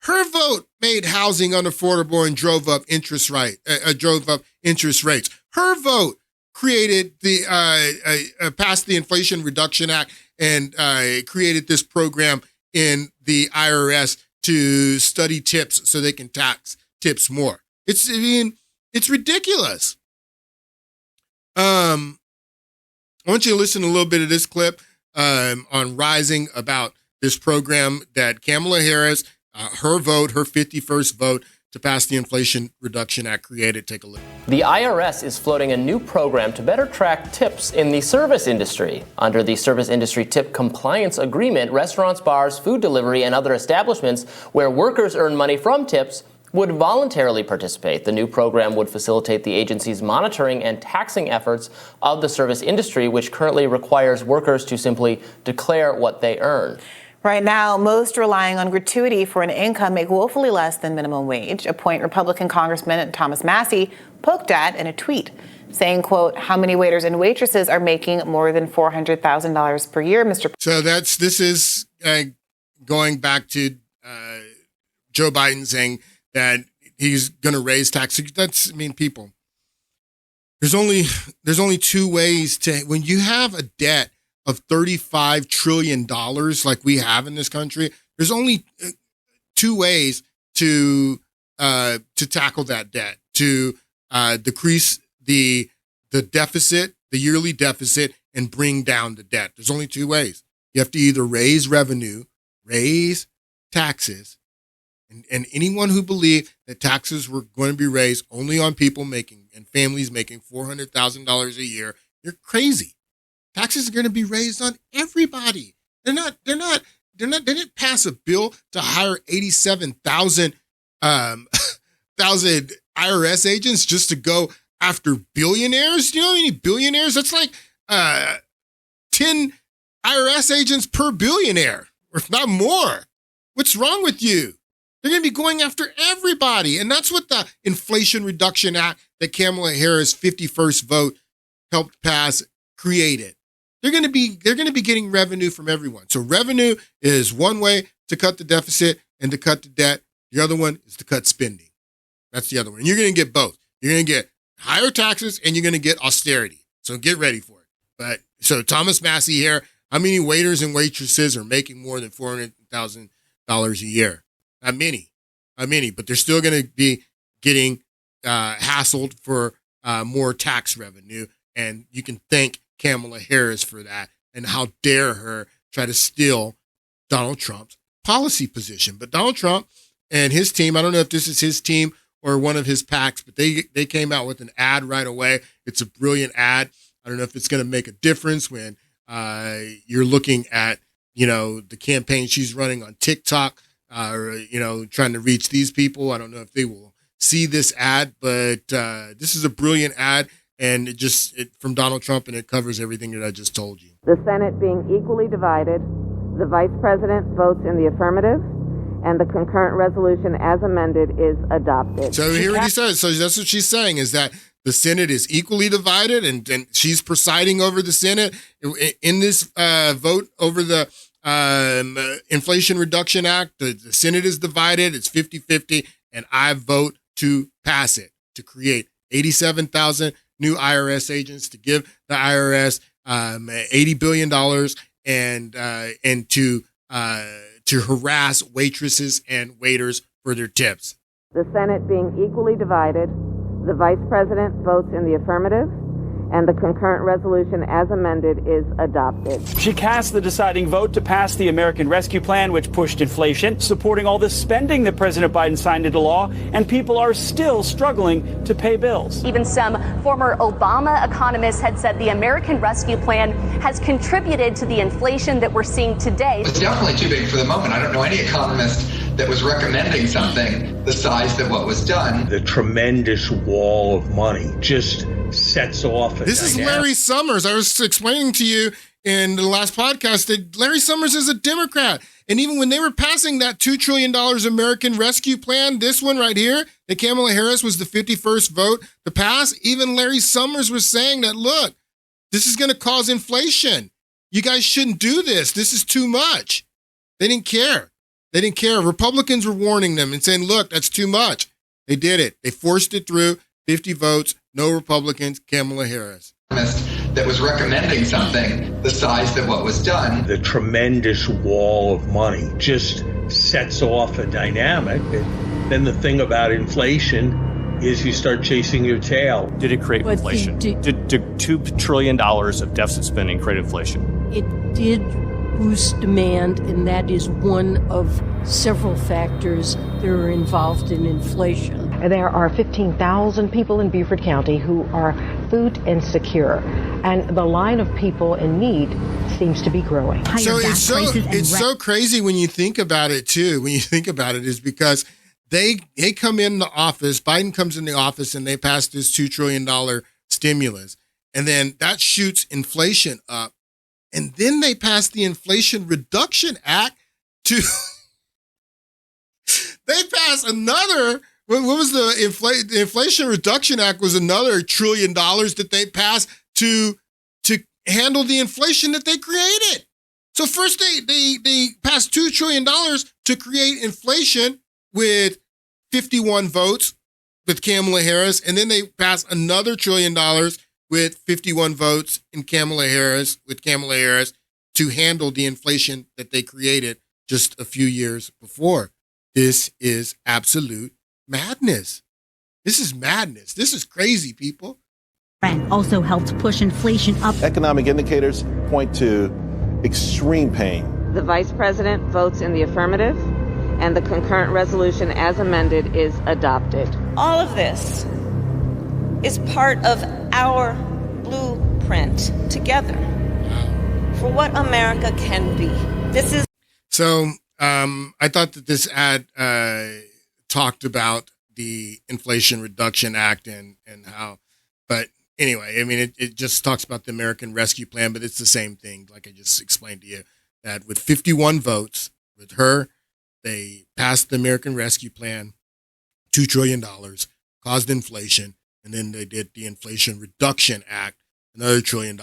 Her vote made housing unaffordable and drove up interest rates. Her vote created passed the Inflation Reduction Act and created this program in the IRS to study tips so they can tax tips more. It's ridiculous. I want you to listen to a little bit of this clip on Rising about this program that Kamala Harris, her 51st vote to pass the Inflation Reduction Act, created. Take a look. The IRS is floating a new program to better track tips in the service industry. Under the Service Industry Tip Compliance Agreement, restaurants, bars, food delivery, and other establishments where workers earn money from tips would voluntarily participate. The new program would facilitate the agency's monitoring and taxing efforts of the service industry, which currently requires workers to simply declare what they earn. Right now, most relying on gratuity for an income make woefully less than minimum wage, a point Republican Congressman Thomas Massie poked at in a tweet, saying, quote, how many waiters and waitresses are making more than $400,000 per year, Mr. So this is going back to Joe Biden saying that he's going to raise taxes. People. There's only two ways to, when you have a debt of $35 trillion like we have in this country, there's only two ways to tackle that debt, to decrease the deficit, the yearly deficit, and bring down the debt. There's only two ways. You have to either raise revenue, raise taxes, and anyone who believed that taxes were going to be raised only on people making and families making $400,000 a year, you're crazy. Taxes are going to be raised on everybody. They didn't pass a bill to hire 87,000 IRS agents just to go after billionaires. You know how many billionaires? That's like 10 IRS agents per billionaire, or if not more. What's wrong with you? They're going to be going after everybody. And that's what the Inflation Reduction Act that Kamala Harris' 51st vote helped pass created. They're going to be getting revenue from everyone. So revenue is one way to cut the deficit and to cut the debt. The other one is to cut spending. That's the other one. And you're going to get both. You're going to get higher taxes and you're going to get austerity. So get ready for it. But so Thomas Massey here, how many waiters and waitresses are making more than $400,000 a year? Not many, but they're still going to be getting hassled for more tax revenue. And you can thank Kamala Harris for that. And how dare her try to steal Donald Trump's policy position. But Donald Trump and his team, I don't know if this is his team or one of his PACs, but they came out with an ad right away. It's a brilliant ad. I don't know if it's going to make a difference when you're looking at, the campaign she's running on TikTok, trying to reach these people. I don't know if they will see this ad, but this is a brilliant ad, and it from Donald Trump, and it covers everything that I just told you. The Senate being equally divided, the Vice President votes in the affirmative, and the concurrent resolution as amended is adopted. So here what he says. So that's what she's saying, is that the Senate is equally divided, and she's presiding over the Senate in this vote over the Inflation Reduction Act. The Senate is divided. It's 50-50, and I vote to pass it, to create 87,000 new IRS agents, to give the IRS $80 billion, and to harass waitresses and waiters for their tips. The Senate being equally divided, the Vice President votes in the affirmative, and the concurrent resolution as amended is adopted. She cast the deciding vote to pass the American Rescue Plan, which pushed inflation, supporting all the spending that President Biden signed into law, and people are still struggling to pay bills. Even some former Obama economists had said the American Rescue Plan has contributed to the inflation that we're seeing today. It's definitely too big for the moment. I don't know any economist that was recommending something the size that what was done. The tremendous wall of money just sets off a This is Larry Summers. I was explaining to you in the last podcast that Larry Summers is a Democrat. And even when they were passing that $2 trillion American Rescue Plan, this one right here, that Kamala Harris was the 51st vote to pass, even Larry Summers was saying that, look, this is going to cause inflation. You guys shouldn't do this. This is too much. They didn't care. They didn't care. Republicans were warning them and saying, look, that's too much. They did it. They forced it through. 50 votes, no Republicans, Kamala Harris. That was recommending something the size that what was done. The tremendous wall of money just sets off a dynamic. And then the thing about inflation is you start chasing your tail. Did it create inflation? Did $2 trillion of deficit spending create inflation? It did boost demand, and that is one of several factors that are involved in inflation. There are 15,000 people in Beaufort County who are food insecure, and the line of people in need seems to be growing. So it's so crazy when you think about it too. When you think about it, is because they come in the office, Biden comes in the office, and they pass this $2 trillion stimulus, and then that shoots inflation up, and then they pass the Inflation Reduction Act to. They pass another. What was the Inflation Reduction Act? Was another $1 trillion that they passed to handle the inflation that they created. So first they passed $2 trillion to create inflation with 51 votes with Kamala Harris. And then they passed another $1 trillion with 51 votes with Kamala Harris to handle the inflation that they created just a few years before. This is absolute madness. This is madness. This is crazy, people. Also helped push inflation up. Economic indicators point to extreme pain. The vice president votes in the affirmative, and the concurrent resolution as amended is adopted. All of this is part of our blueprint together for what America can be. This is I thought that this ad talked about the Inflation Reduction Act and how, but anyway, I mean, it just talks about the American Rescue Plan, but it's the same thing. Like I just explained to you, that with 51 votes with her, they passed the American Rescue Plan, $2 trillion, caused inflation, and then they did the Inflation Reduction Act, another $1 trillion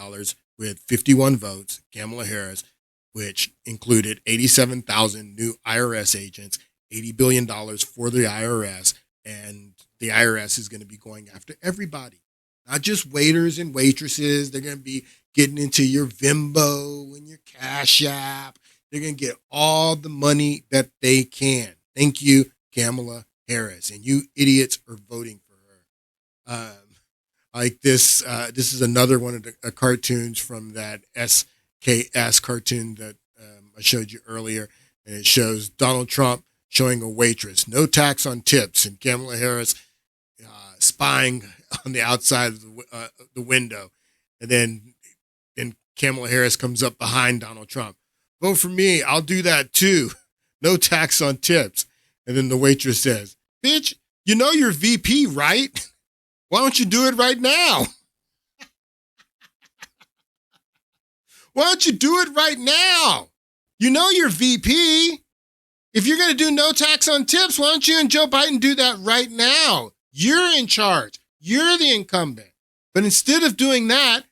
with 51 votes, Kamala Harris, which included 87,000 new IRS agents, $80 billion for the IRS, and the IRS is going to be going after everybody, not just waiters and waitresses. They're going to be getting into your Venmo and your Cash App. They're going to get all the money that they can. Thank you, Kamala Harris. And you idiots are voting for her. Like this is another one of the cartoons from that SKS cartoon that I showed you earlier. And it shows Donald Trump showing a waitress, no tax on tips, and Kamala Harris spying on the outside of the window. And then Kamala Harris comes up behind Donald Trump. Vote for me. I'll do that too. No tax on tips. And then the waitress says, bitch, you know you're VP, right? Why don't you do it right now? Why don't you do it right now? You know you're VP. If you're going to do no tax on tips, why don't you and Joe Biden do that right now? You're in charge. You're the incumbent. But instead of doing that,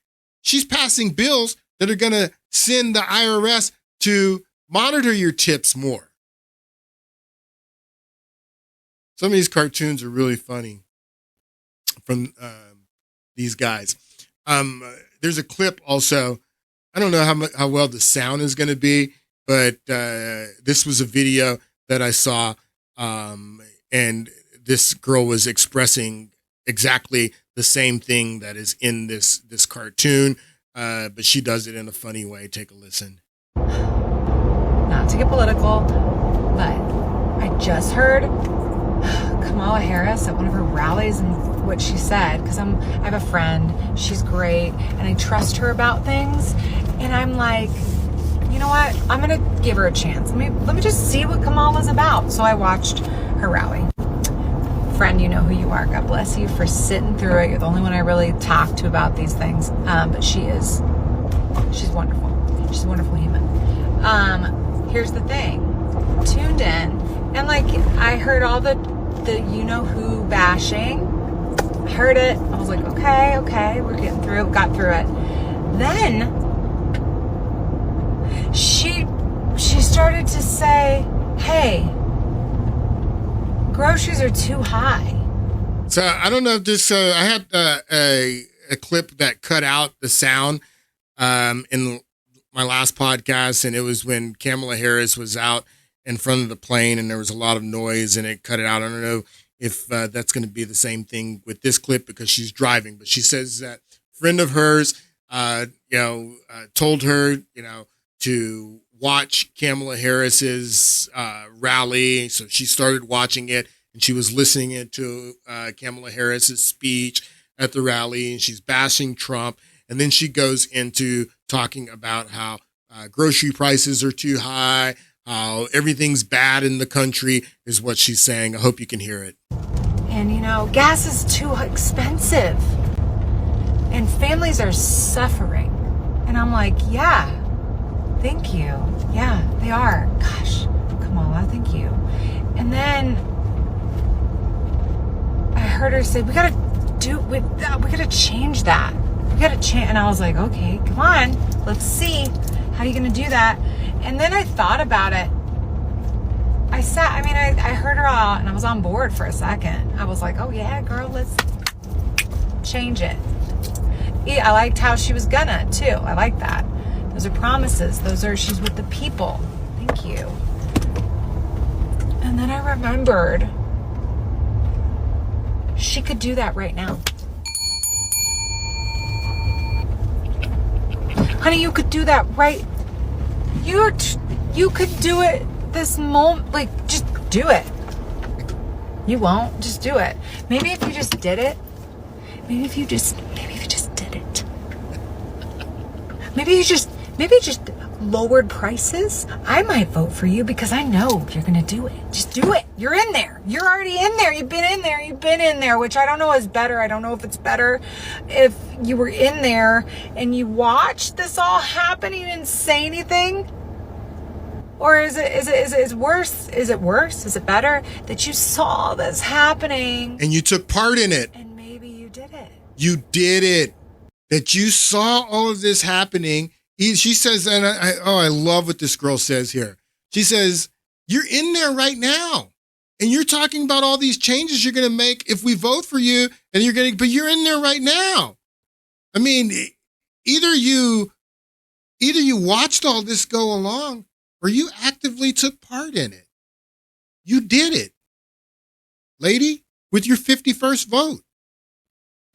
she's passing bills that are going to send the IRS to monitor your tips more. Some of these cartoons are really funny from these guys. There's a clip also. I don't know how well the sound is going to be, but this was a video that I saw, and this girl was expressing exactly the same thing that is in this cartoon, but she does it in a funny way. Take a listen. Not to get political, but I just heard Kamala Harris at one of her rallies and what she said, because I have a friend, she's great, and I trust her about things, and I'm like, you know what, I'm gonna give her a chance. Let me just see what Kamala's about. So I watched her rally. Friend, you know who you are. God bless you for sitting through it. You're the only one I really talk to about these things. But she's wonderful. She's a wonderful human. Here's the thing. Tuned in, and like I heard all the you know who bashing. I heard it. I was like, okay, we're getting through it. Got through it. Then she started to say, hey, groceries are too high. So I don't know if this, I had a clip that cut out the sound in my last podcast, and it was when Kamala Harris was out in front of the plane and there was a lot of noise and it cut it out. I don't know if that's going to be the same thing with this clip because she's driving, but she says that a friend of hers, told her, to watch Kamala Harris's rally. So she started watching it, and she was listening to Kamala Harris's speech at the rally, and she's bashing Trump. And then she goes into talking about how grocery prices are too high, how everything's bad in the country is what she's saying. I hope you can hear it. And, gas is too expensive. And families are suffering. And I'm like, yeah, thank you. Yeah, they are. Gosh, Kamala, thank you. And then I heard her say, we gotta change that. We gotta change. And I was like, okay, come on, let's see How are you going to do that? And then I thought about it. I heard her out and I was on board for a second. I was like, oh yeah, girl, let's change it. Yeah, I liked how she was gonna too. I like that. Those are promises. She's with the people. Thank you. And then I remembered she could do that right now. Honey, you could do that right. You could do it this moment. Like, just do it. You won't. Just do it. Maybe if you just did it. Maybe if you just did it. Maybe you just lowered prices. I might vote for you because I know you're going to do it. Just do it. You're in there. You're already in there. You've been in there, which I don't know is better. I don't know if it's better if you were in there and you watched this all happen. You didn't say anything. Or is it worse? Is it worse? Is it better that you saw this happening? And you took part in it. And maybe you did it. You did it. That you saw all of this happening. She says, and I love what this girl says here. She says, you're in there right now. And you're talking about all these changes you're going to make if we vote for you. And but you're in there right now. I mean, either you watched all this go along or you actively took part in it. You did it, lady, with your 51st vote.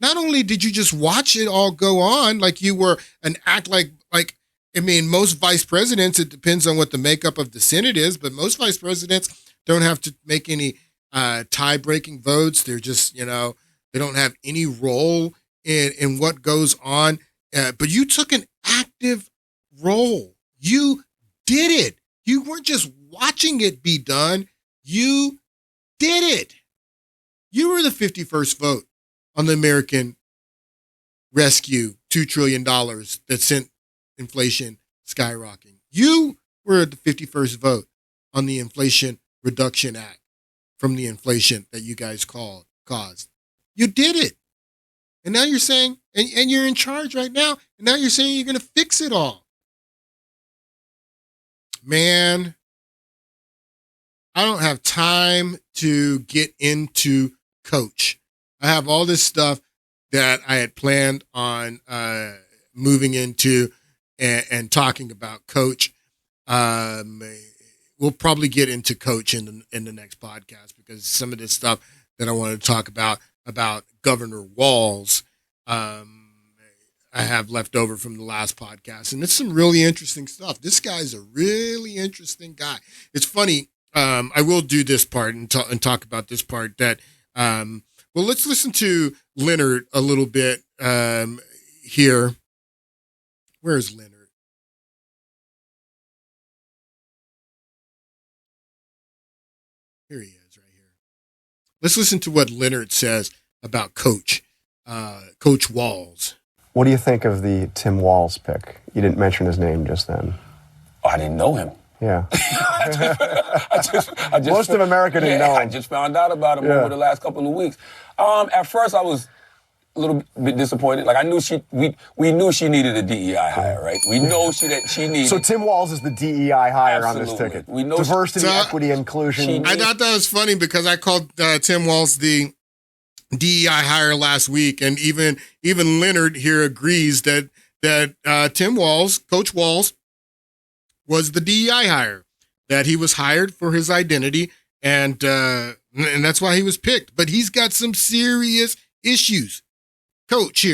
Not only did you just watch it all go on like you were most vice presidents, it depends on what the makeup of the Senate is, but most vice presidents don't have to make any tie-breaking votes. They're just, they don't have any role in what goes on. But you took an active role. You did it. You weren't just watching it be done. You did it. You were the 51st vote on the American Rescue, $2 trillion that sent inflation skyrocketing. You were the 51st vote on the Inflation Reduction Act from the inflation that you guys caused. You did it. And now you're saying, and you're in charge right now, and now you're saying you're going to fix it all. Man, I don't have time to get into Coach. I have all this stuff that I had planned on moving into and talking about Coach. We'll probably get into Coach in the next podcast because some of this stuff that I want to talk about Governor Walz, I have left over from the last podcast, and it's some really interesting stuff. This guy's a really interesting guy. It's funny. I will do this part and talk about this part that, well, let's listen to Leonard a little bit here. Where's Leonard? Here he is right here. Let's listen to what Leonard says about Coach Walz. What do you think of the Tim Walz pick? You didn't mention his name just then. Oh, I didn't know him. Yeah. I just Most of America didn't know him. I just found out about him over the last couple of weeks. At first, I was a little bit disappointed. Like, I knew we knew she needed a DEI hire, right? We know that she needed. So Tim Walz is the DEI hire on this ticket. We know diversity, equity, inclusion. I thought that was funny because I called Tim Walz the DEI hire last week, and even Leonard here agrees that Tim Walz, Coach Walz, was the DEI hire, that he was hired for his identity, and that's why he was picked. But he's got some serious issues. Coach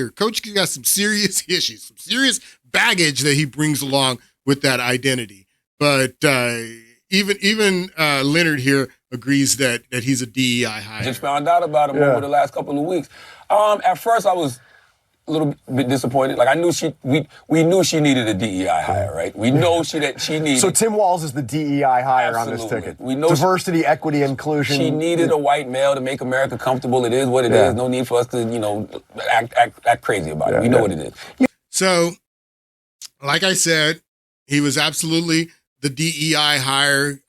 got some serious issues, some serious baggage that he brings along with that identity. But even Leonard here agrees that he's a DEI hire. Just found out about him over the last couple of weeks. At first, I was a little bit disappointed. Like, I knew we knew she needed a DEI hire, right? We know that she needed. So Tim Walz is the DEI hire on this ticket. We know diversity, equity, inclusion. She needed a white male to make America comfortable. It is what it is. No need for us to, act crazy about it. We know what it is. So, like I said, he was absolutely the DEI hire.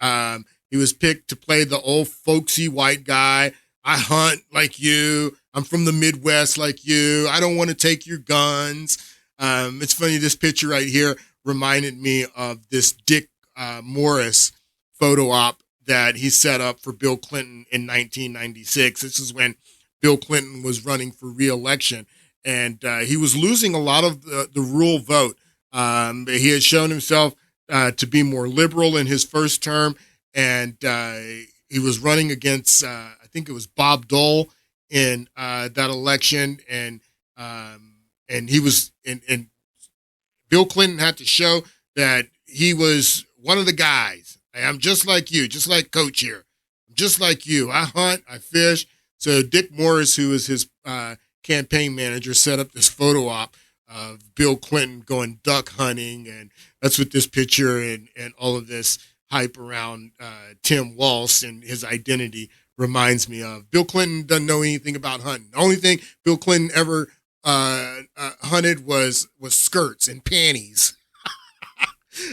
He was picked to play the old folksy white guy. I hunt like you. I'm from the Midwest like you. I don't want to take your guns. It's funny, this picture right here reminded me of this Dick Morris photo op that he set up for Bill Clinton in 1996. This is when Bill Clinton was running for re-election, and he was losing a lot of the rural vote. He had shown himself to be more liberal in his first term, and he was running against, I think it was Bob Dole in that election, and he was, and Bill Clinton had to show that he was one of the guys. I'm just like you, just like Coach here. I'm just like you. I hunt, I fish. So Dick Morris, who was his campaign manager, set up this photo op of Bill Clinton going duck hunting, and that's what this picture and all of this hype around Tim Walz and his identity reminds me of. Bill Clinton doesn't know anything about hunting. The only thing Bill Clinton ever hunted was skirts and panties.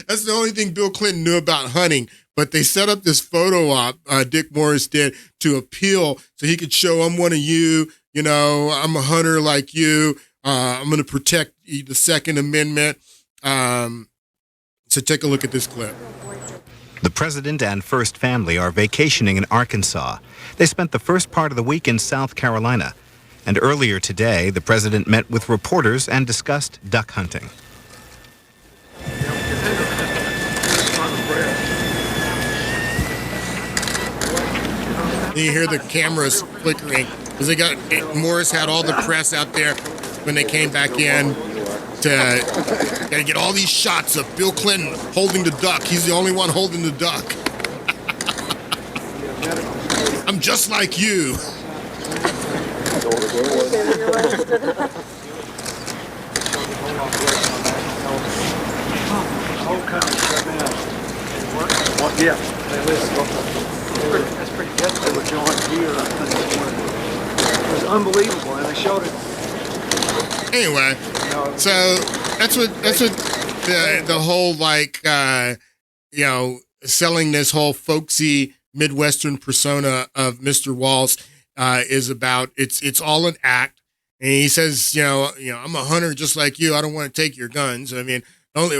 That's the only thing Bill Clinton knew about hunting. But they set up this photo op, Dick Morris did, to appeal so he could show, I'm one of you, you know, I'm a hunter like you. I'm going to protect the Second Amendment. So take a look at this clip. The president and first family are vacationing in Arkansas. They spent the first part of the week in South Carolina. And earlier today, the president met with reporters and discussed duck hunting. You hear the cameras flickering because Morris had all the press out there when they came back in to gotta get all these shots of Bill Clinton holding the duck. He's the only one holding the duck. I'm just like you. Yeah, that's pretty good. They were going here. It was unbelievable, and they showed it. Anyway, so that's what the whole selling this whole folksy Midwestern persona of Mr. Walz is about. It's all an act, and he says, I'm a hunter just like you. I don't want to take your guns. I mean, I'll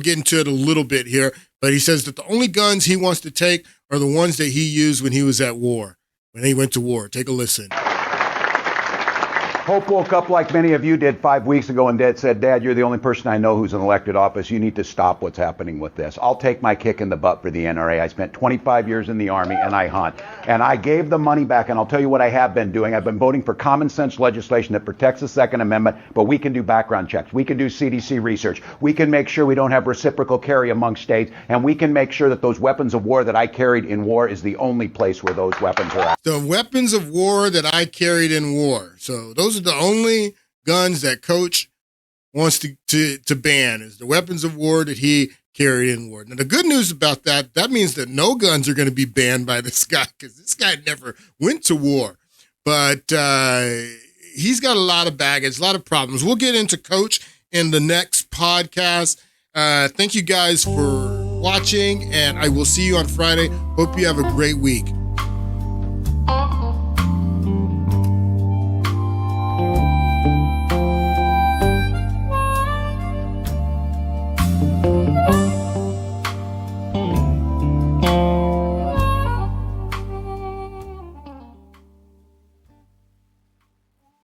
get into it a little bit here, but he says that the only guns he wants to take are the ones that he used when he was at war, when he went to war. Take a listen. Hope woke up like many of you did 5 weeks ago and said, Dad, you're the only person I know who's in elected office. You need to stop what's happening with this. I'll take my kick in the butt for the NRA. I spent 25 years in the Army and I hunt. And I gave the money back, and I'll tell you what I have been doing. I've been voting for common sense legislation that protects the Second Amendment, but we can do background checks. We can do CDC research. We can make sure we don't have reciprocal carry among states, and we can make sure that those weapons of war that I carried in war is the only place where those weapons are at. The weapons of war that I carried in war. So those are the only guns that Coach wants to ban, is the weapons of war that he carried in war. Now, the good news about that means that no guns are going to be banned by this guy, because this guy never went to war. But he's got a lot of baggage, a lot of problems. We'll get into Coach in the next podcast. Thank you guys for watching, and I will see you on Friday. Hope you have a great week.